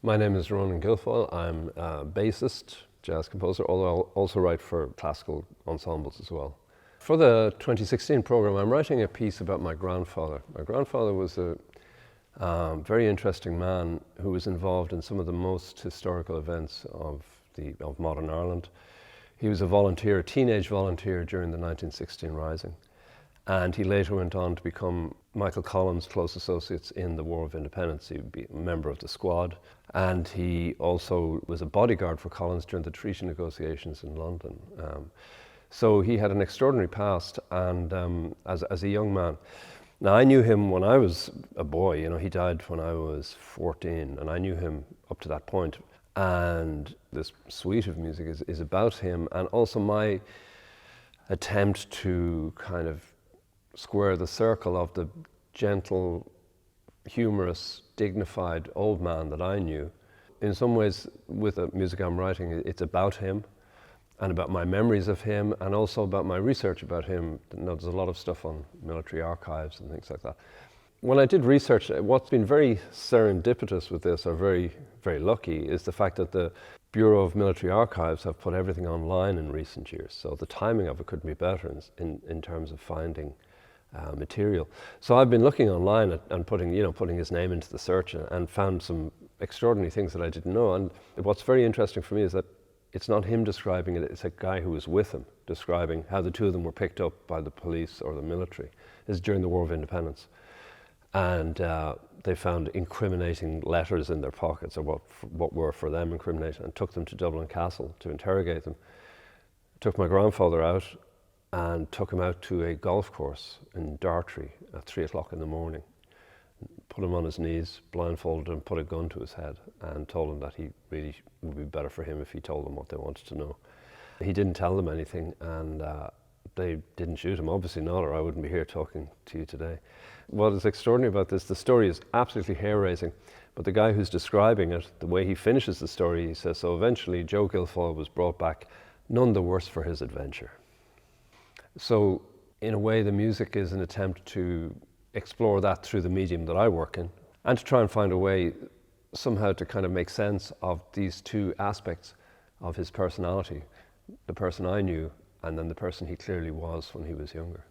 My name is Ronan Guilfoyle. I'm a bassist, jazz composer, although I also write for classical ensembles as well. For the 2016 program, I'm writing a piece about my grandfather. My grandfather was a very interesting man who was involved in some of the most historical events of modern Ireland. He was a volunteer, a teenage volunteer during the 1916 Rising. And he later went on to become Michael Collins' close associates in the War of Independence. He would be a member of the squad. And he also was a bodyguard for Collins during the treaty negotiations in London. So he had an extraordinary past, and as a young man. Now, I knew him when I was a boy. You know, he died when I was 14, and I knew him up to that point. And this suite of music is about him, and also my attempt to kind of square the circle of the gentle, humorous, dignified old man that I knew. In some ways, with the music I'm writing, it's about him and about my memories of him, and also about my research about him. You know, there's a lot of stuff on military archives and things like that. When I did research, what's been very serendipitous with this, or very, very lucky, is the fact that the Bureau of Military Archives have put everything online in recent years. So the timing of it couldn't be better in terms of finding material. So I've been looking online and putting his name into the search, and found some extraordinary things that I didn't know. And what's very interesting for me is that it's not him describing it, it's a guy who was with him describing how the two of them were picked up by the police or the military. This is during the War of Independence. And they found incriminating letters in their pockets, or what were for them incriminating, and took them to Dublin Castle to interrogate them. Took my grandfather out and took him out to a golf course in Dartry at 3 o'clock in the morning. Put him on his knees, blindfolded him, put a gun to his head, and told him that he really would be better for him if he told them what they wanted to know. He didn't tell them anything, and they didn't shoot him, obviously not, or I wouldn't be here talking to you today. What is extraordinary about this, the story is absolutely hair-raising, but the guy who's describing it, the way he finishes the story, he says, so eventually Joe Guilfoyle was brought back, none the worse for his adventure. So in a way, the music is an attempt to explore that through the medium that I work in, and to try and find a way somehow to kind of make sense of these two aspects of his personality, the person I knew and then the person he clearly was when he was younger.